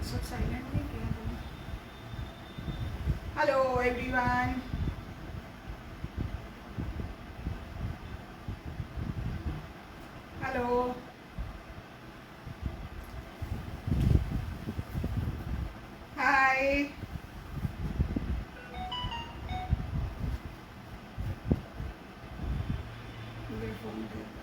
सब साइलेंट नहीं किया तुमने? हेलो एवरीवन, हेलो, हाय। मेरे फोन के ऊपर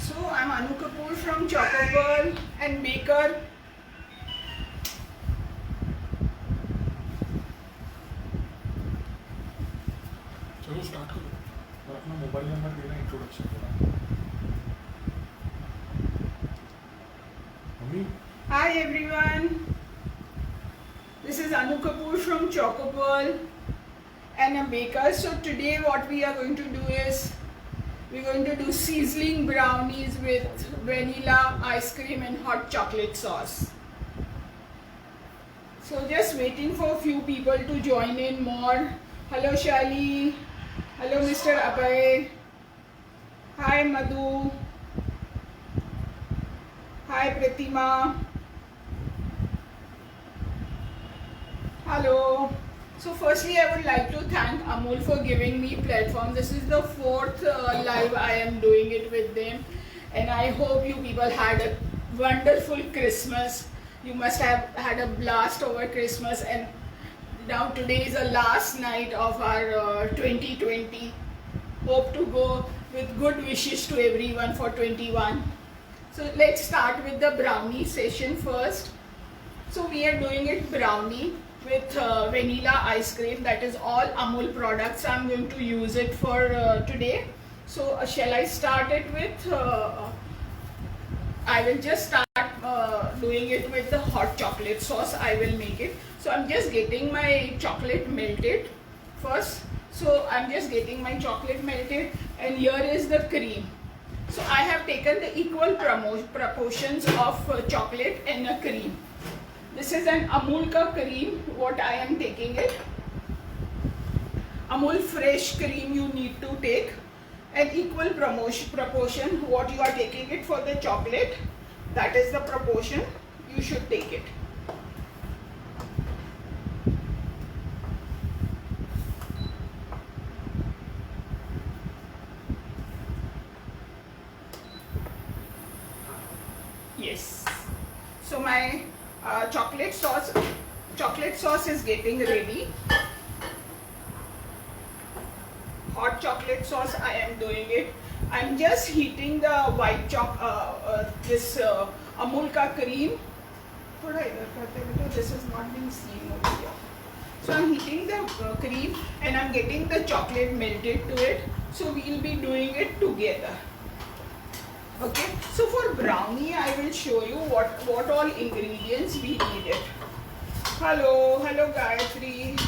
So I'm Anu Kapoor from Choco Girl and Baker. चलो स्टार्ट करो और अपना मोबाइल नंबर देना इंट्रोडक्शन देना mummy Hi everyone, this is Anu Kapoor from Choco Girl and a Baker. So today what we are going to do is we're going to do sizzling brownies with vanilla ice cream and hot chocolate sauce. So just waiting for a few people to join in more. Hello Shali, hello Mr. Abhay, hi Madhu, hi Pratima, hello. So firstly I would like to thank Amul for giving me platform. This is the fourth live I am doing it with them, and I hope you people had a wonderful Christmas. You must have had a blast over Christmas, and now today is the last night of our 2020. Hope to go with good wishes to everyone for 21. So let's start with the brownie session first. So we are doing it brownie with vanilla ice cream. That is all Amul products. I'm going to use it for today. So shall I start it with I will just start doing it with the hot chocolate sauce. I will make it. So I'm just getting my chocolate melted first. So I'm just getting my chocolate melted, and here is the cream. So I have taken the equal proportions of chocolate and a cream. This is an Amul ka cream, what I am taking it. Amul fresh cream you need to take, and equal proportion what you are taking it for the chocolate, that is the proportion you should take it. Yes. So my chocolate sauce is getting ready. Hot chocolate sauce I am doing it. I'm just heating the white this Amul ka cream. थोड़ा इधर करते बेटा, this is not being seen over here. So I'm heating the cream and I'm getting the chocolate melted to it. So we'll be doing it together. Okay. So for brownie, I will show you what all ingredients we needed. Hello Gayatri.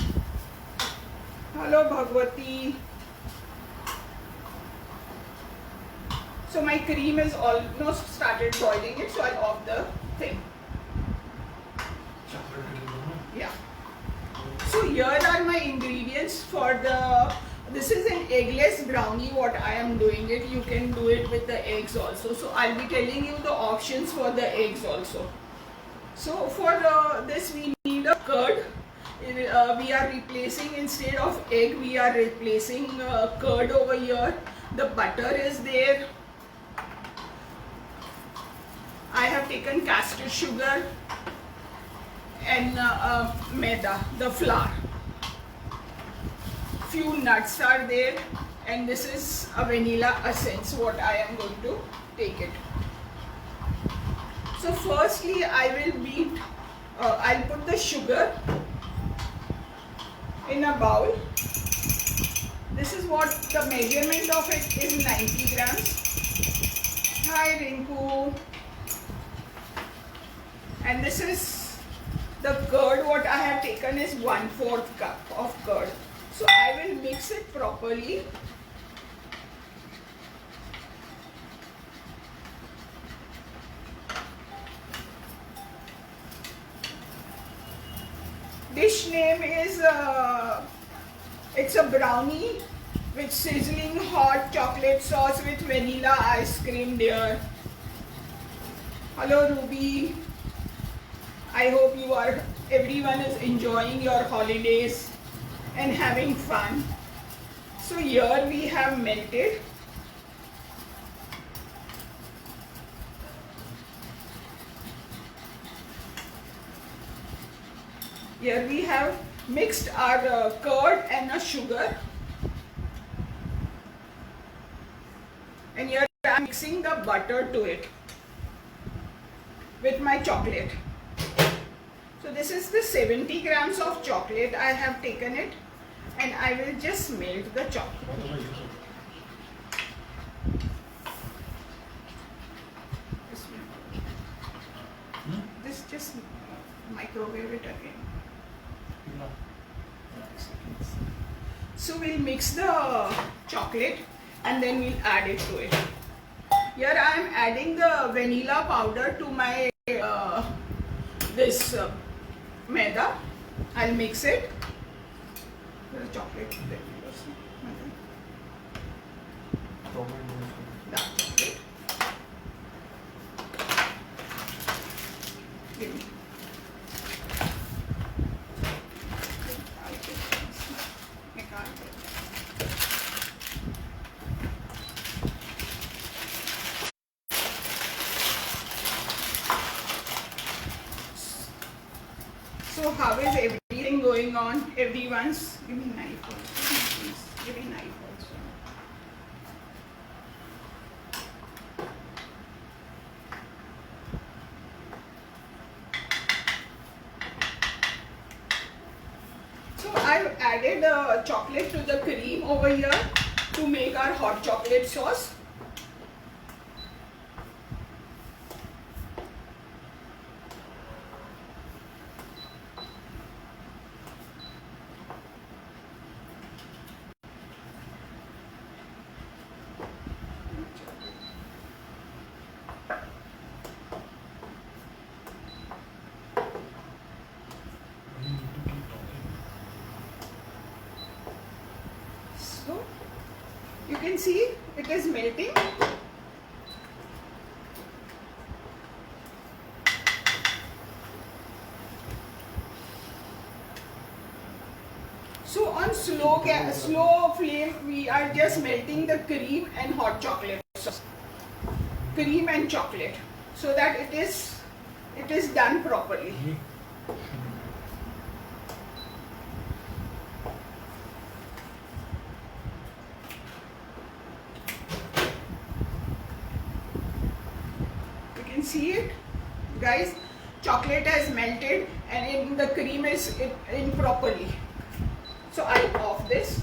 Hello Bhagwati. So my cream is almost started boiling it, so I'll off the thing. Yeah. So here are my ingredients for this is an eggless brownie what I am doing it. You can do it with the eggs also. So I'll be telling you the options for the eggs also. So for this we need a curd. We are replacing, instead of egg, we are replacing curd over here. The butter is there. I have taken castor sugar and maida, the flour. Few nuts are there, and this is a vanilla essence what I am going to take it. So firstly I will beat, I'll put the sugar in a bowl. the measurement of it is 90 grams. Hi Rinku. And this is the curd. What I have taken is 1/4 cup of curd. So I will mix it properly. Dish name is it's a brownie with sizzling hot chocolate sauce with vanilla ice cream, dear. Hello Ruby. I hope everyone is enjoying your holidays and having fun. So here we have melted. Here we have mixed our curd and a sugar. And here I am mixing the butter to it with my chocolate. So this is the 70 grams of chocolate. I have taken it and I will just melt the chocolate. This just microwave it again. So we'll mix the chocolate and then we'll add it to it. Here I am adding the vanilla powder to my this maida. I'll mix it. The chocolate. The chocolate. Give me. So how is everything going on? Everyone's give me knife also, please. Give me knife also. So I've added chocolate to the cream over here to make our hot chocolate sauce. So you can see it is melting. So on slow flame we are just melting the cream and hot chocolate sauce. Cream and chocolate so that it is done properly. See it, guys, chocolate has melted and the cream is in properly. So I'll off this.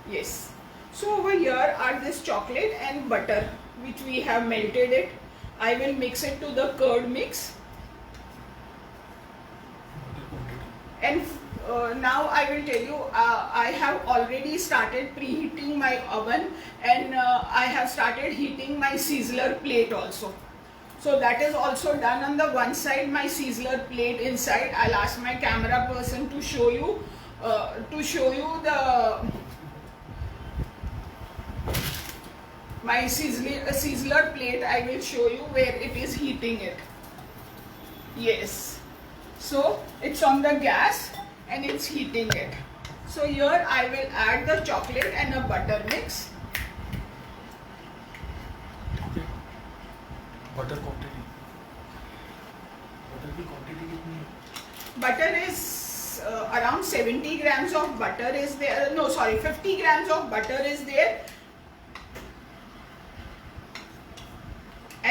Yes. So over here are this chocolate and butter which we have melted it. I will mix it to the curd mix. And now I will tell you, I have already started preheating my oven and I have started heating my sizzler plate also. So that is also done on the one side, my sizzler plate inside. I'll ask my camera person to show you the my sizzler plate. I will show you where it is heating it. Yes. So it's on the gas and it's heating it. So here I will add the chocolate and a butter mix. Okay. Butter quantity. Butter की quantity कितनी है? Butter is around 70 grams of butter is there. No, sorry, 50 grams of butter is there.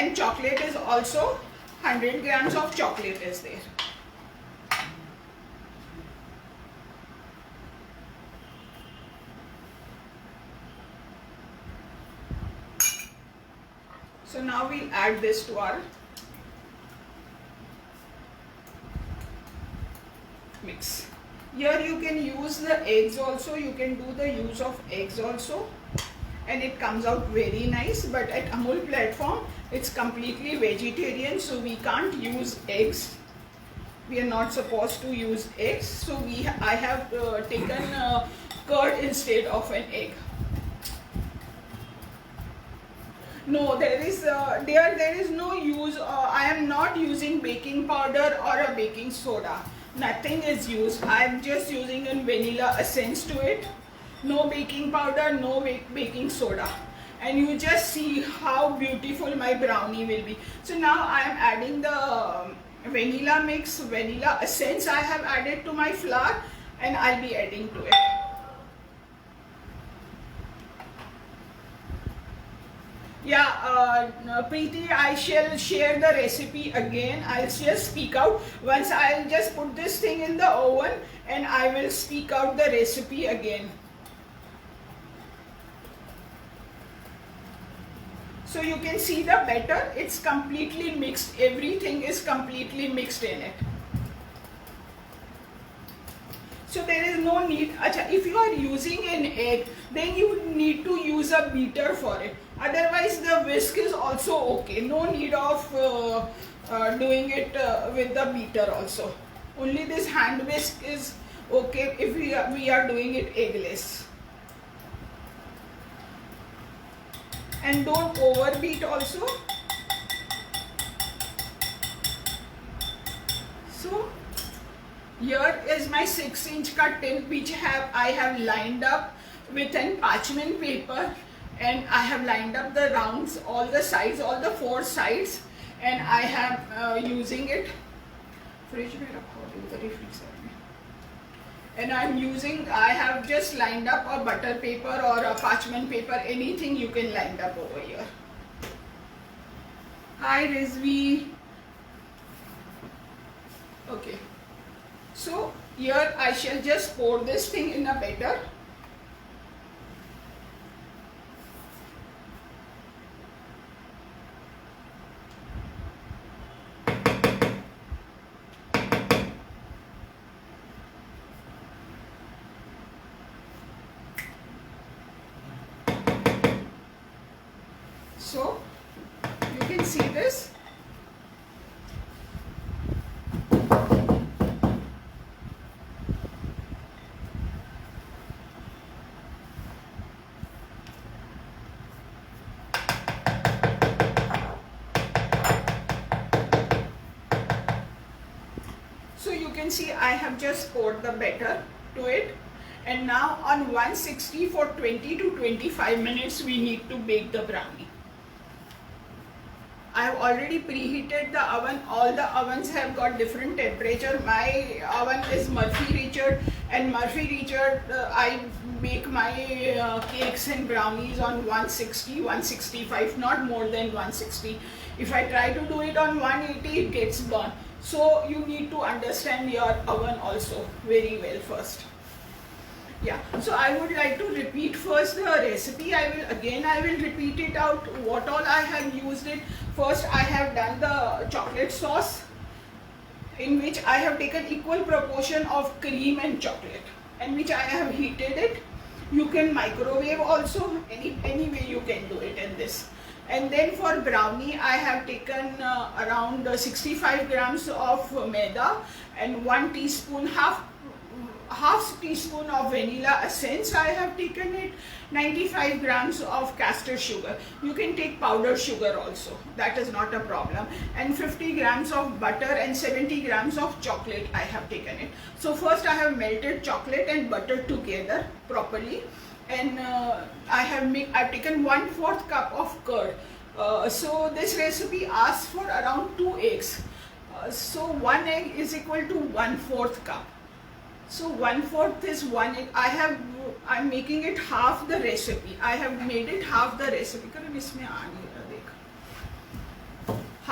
and chocolate is also 100 grams of chocolate is there. So now we'll add this to our mix. Here you can use the eggs also, you can do the use of eggs also, and it comes out very nice. But at Amul platform it's completely vegetarian, so we can't use eggs. We are not supposed to use eggs, so I have taken curd instead of an egg. No, there is no use. I am not using baking powder or a baking soda. Nothing is used. I am just using a vanilla essence to it. No baking powder, no baking soda. And you just see how beautiful my brownie will be. So now I am adding the vanilla mix, vanilla essence I have added to my flour, and I'll be adding to it. Yeah, Preeti, I shall share the recipe again. I'll just speak out. Once I'll just put this thing in the oven and I will speak out the recipe again. So you can see the batter, it's completely mixed. Everything is completely mixed in it. So there is no need. If you are using an egg, then you need to use a beater for it. Otherwise the whisk is also okay. No need of doing it with the beater also. Only this hand whisk is okay if we are doing it eggless. And don't overbeat also. So here is my 6-inch cut tin, which I have lined up with an parchment paper, and I have lined up the rounds, all the sides, all the 4 sides, and I have using it. Fridge mein rakho, udhar hi freezer mein. And I have just lined up a butter paper or a parchment paper, anything you can line up over here. Hi Rizvi. Okay. So here I shall just pour this thing in a batter. So you can see this. So you can see I have just poured the batter to it, and now on 160 for 20 to 25 minutes we need to bake the brownie. I have already preheated the oven. All the ovens have got different temperature. My oven is Murphy Richard, and Murphy Richard I bake my cakes and brownies on 160, 165, not more than 160. If I try to do it on 180, it gets burnt. So you need to understand your oven also very well first. Yeah, so I would like to repeat first the recipe. I will repeat it out what all I have used it. First I have done the chocolate sauce, in which I have taken equal proportion of cream and chocolate, and which I have heated it. You can microwave also, any way you can do it in this. And then for brownie I have taken around 65 grams of maida and 1 teaspoon, half teaspoon of vanilla essence I have taken it, 95 grams of castor sugar. You can take powdered sugar also, that is not a problem, and 50 grams of butter and 70 grams of chocolate I have taken it. So first I have melted chocolate and butter together properly, and I've taken 1/4 cup of curd. So this recipe asks for around 2 eggs. So 1 egg is equal to 1/4 cup. So 1/4 is 1 egg. I'm making it half the recipe. I have made it half the recipe.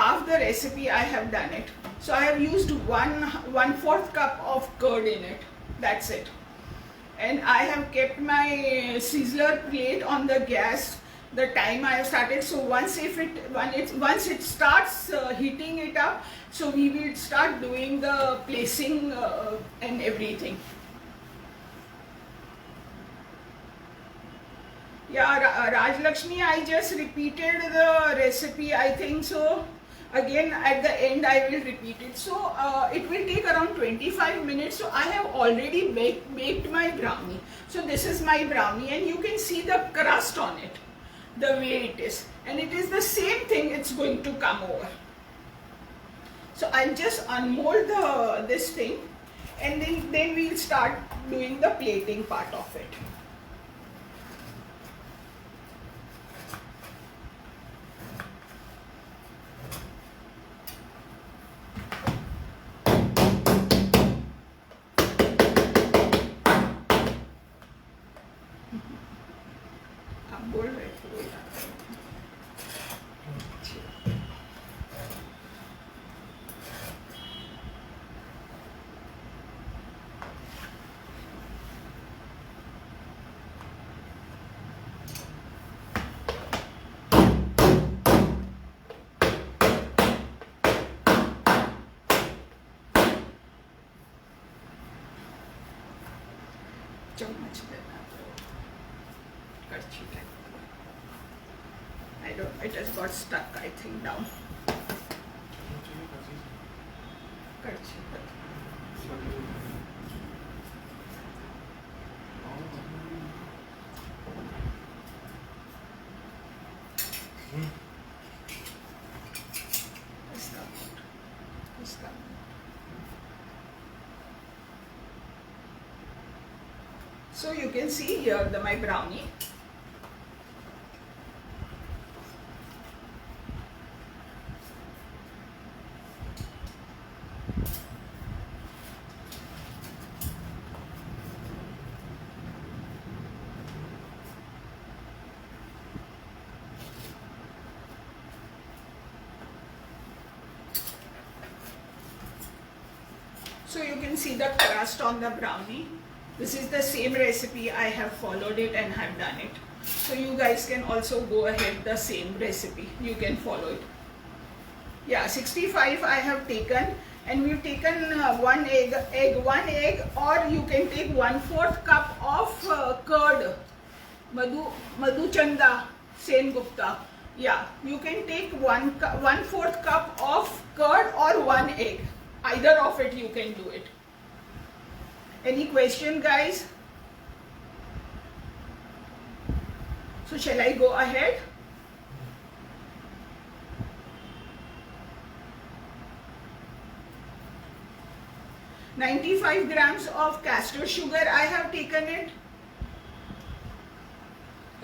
half the recipe I have done it. So I have used 1/4 cup of curd in it. That's it. And I have kept my sizzler plate on the gas the time I have started. So once it starts heating it up, so we will start doing the placing and everything. Yeah, Raj Lakshmi, I just repeated the recipe, I think so. Again, at the end, I will repeat it. So, it will take around 25 minutes. So, I have already baked my brownie. So, this is my brownie, and you can see the crust on it, the way it is. And it is the same thing, it's going to come over. So, I'll just unmold this thing, and then we'll start doing the plating part of it. बोल रहे थे वो याद है। चम्मच देना करछी type. I don't. It has got stuck, I think, down. करछी। इसका। So you can see here my brownie. So you can see the crust on the brownie. This is the same recipe, I have followed it and have done it. So you guys can also go ahead the same recipe. You can follow it. Yeah, 65 I have taken, and we've taken one egg, or you can take 1/4 cup of curd. Madhu Chanda Sen Gupta. Yeah, you can take 1/4 cup of curd or 1 egg. Either of it you can do it. Any question, guys? So shall I go ahead? "95 grams of castor sugar I have taken it."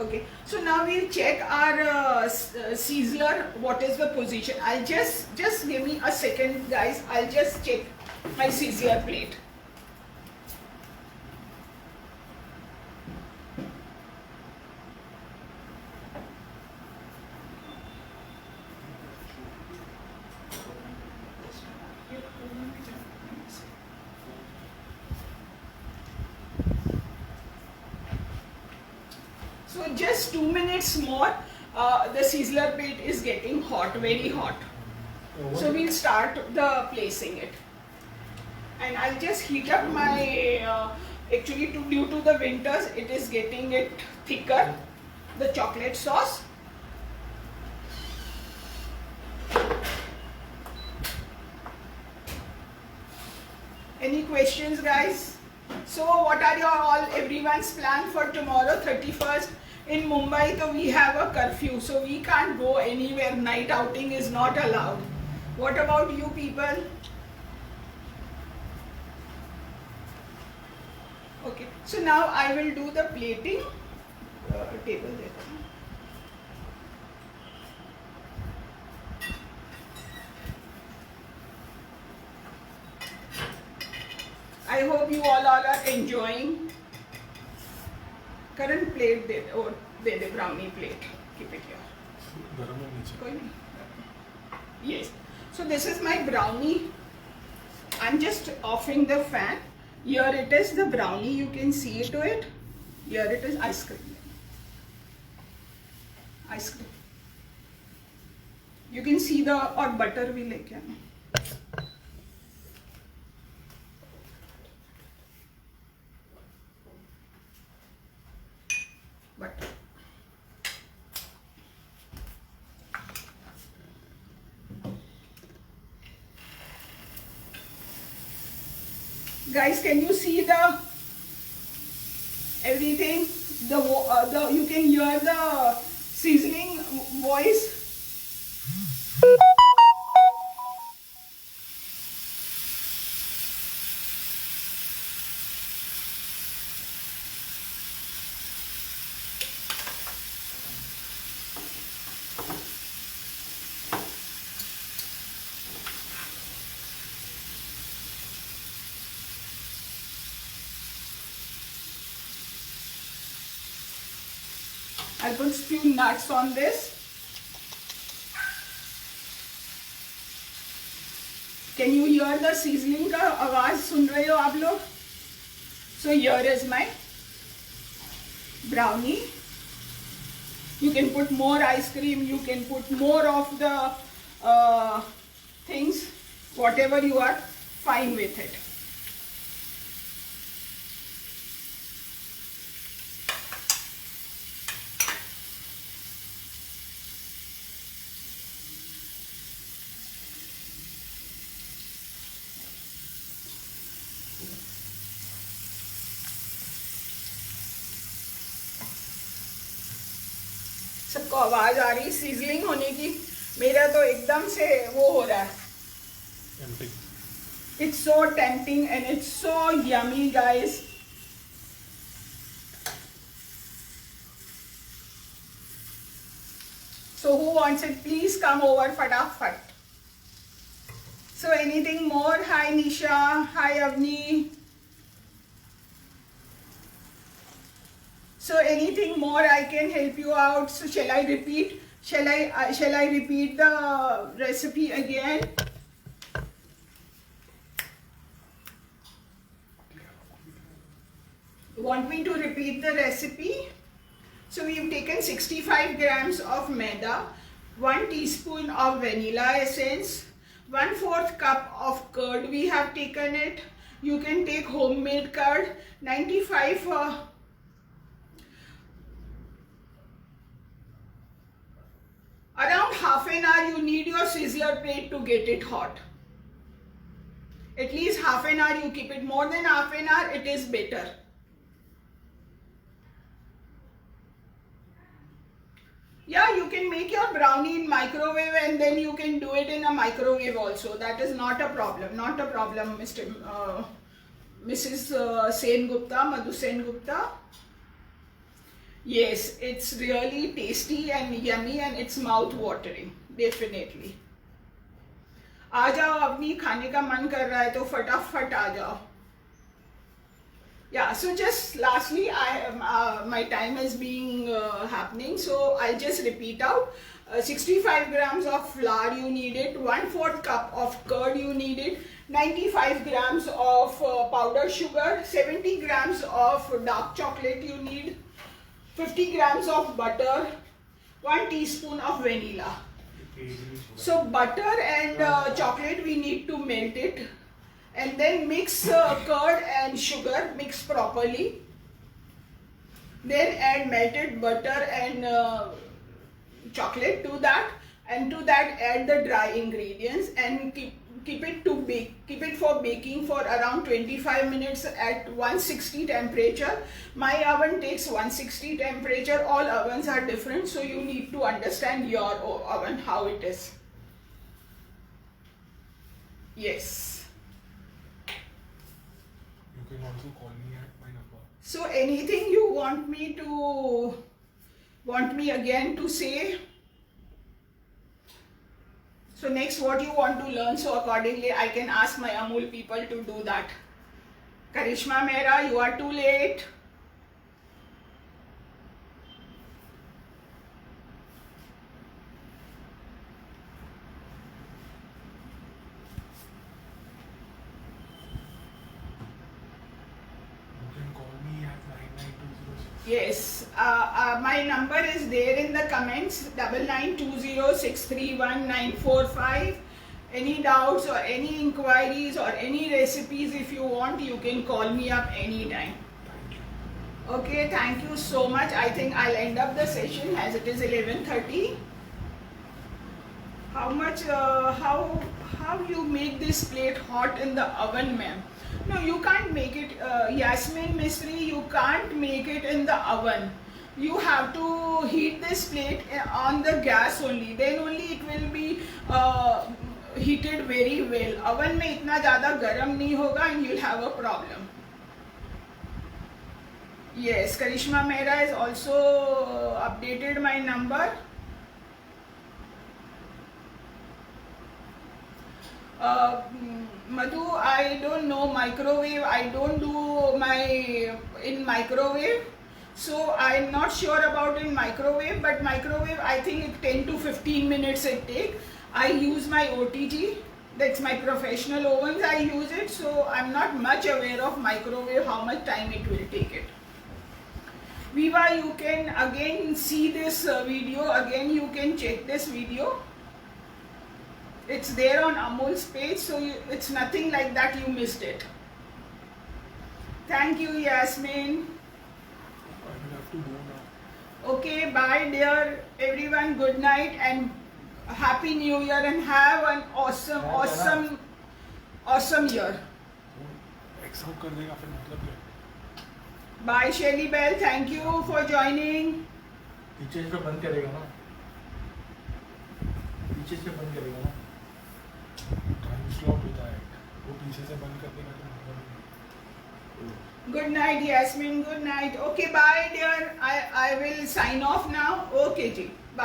Okay, so now we'll check our sizzler, what is the position. I'll just give me a second, guys. I'll just check my sizzler plate. So just 2 minutes more, the sizzler plate is getting hot, very hot. So we'll start the placing it. And I'll just heat up my, actually due to the winters, it is getting it thicker, the chocolate sauce. Any questions, guys? So what are everyone's plan for tomorrow, 31st? In Mumbai, so we have a curfew, so we can't go anywhere. Night outing is not allowed. What about you people? Okay, so now I will do the plating. Table there. I hope you all are enjoying. Current plate they they brownie plate. Keep it here. गरम है नीचे। कोई नहीं. Yes. So this is my brownie. I'm just offing the fan. Here it is, the brownie. You can see to it. Here it is, ice cream. Ice cream. You can see the or butter भी लेके आना. Butter. Guys, can you see the everything? The you can hear the sizzling voice. I'll put few nuts on this. Can you hear the sizzling का आवाज सुन रहे हो आप लोग? So here is my brownie. You can put more ice cream. You can put more of the things, whatever you are fine with it. सबको आवाज आ रही sizzling होने की. मेरा तो एकदम से वो हो रहा है. It's so tempting and it's so yummy, guys. So who wants it? Please come over, fatafat. So anything more? Hi Nisha. Hi Avni. So anything more I can help you out. So shall I repeat? Shall I repeat the recipe again? Want me to repeat the recipe? So we've taken 65 grams of maida, 1 teaspoon of vanilla essence, 1/4 cup of curd we have taken it. You can take homemade curd, 95 around half an hour you need your sizzler plate to get it hot. At least half an hour you keep it. More than half an hour it is better. Yeah, you can make your brownie in microwave and then you can do it in a microwave also. That is not a problem. Not a problem, Mrs. Sen Gupta, Madhu Sen Gupta. Yes, it's really tasty and yummy and it's mouth watering. Definitely. आ जाओ अपनी खाने का मन कर रहा है तो फटाफट आ जाओ. Yeah, so just lastly, my time is being happening, so I'll just repeat out. 65 grams of flour you needed, 1/4 cup of curd you needed, 95 grams of powdered sugar, 70 grams of dark chocolate you need, 50 grams of butter, 1 teaspoon of vanilla. So butter and chocolate we need to melt it. And then mix curd and sugar, mix properly. Then add melted butter and chocolate to that, and to that add the dry ingredients and keep it to bake. Keep it for baking for around 25 minutes at 160 temperature. My oven takes 160 temperature. All ovens are different, so you need to understand your oven how it is. Yes. You can also call me at my number. So anything you want me again to say? So next what you want to learn, so accordingly I can ask my Amul people to do that. Karishma Mehra, you are too late. Yes, my number is there in the comments, 9920631945. Any doubts or any inquiries or any recipes, if you want, you can call me up anytime. Thank you. Okay, thank you so much. I think I'll end up the session as it is 11:30. How much, how you make this plate hot in the oven, ma'am? No, you can't make it, Yasmin Misri, you can't make it in the oven. You have to heat this plate on the gas only. Then only it will be heated very well. Oven में इतना ज़्यादा गर्म नहीं होगा and you'll have a problem. Yes, Karishma Mehra has also updated my number. Madhu, I don't know microwave. I don't do my in microwave, so I'm not sure about in microwave. But microwave, I think it 10 to 15 minutes it take. I use my OTG. That's my professional ovens. I use it, so I'm not much aware of microwave. How much time it will take it. Viva, you can again see this video. Again, you can check this video. It's there on Amol's page, so it's nothing like that you missed it. Thank you, Yasmin. I will have to go now. Okay, bye dear everyone. Good night and Happy New Year and have an awesome year. Exam कर देगा फिर मतलब क्या? Bye Shelly Bell. Thank you for joining. पीछे से बंद करेगा ना? पीछे से बंद करेगा ना? टाइम स्लॉट होता है वो पीछे से बंद कर देगा तो मतलब Good night, Yasmin. Good night. Okay, bye dear. I will sign off now. Okay, ji. Bye.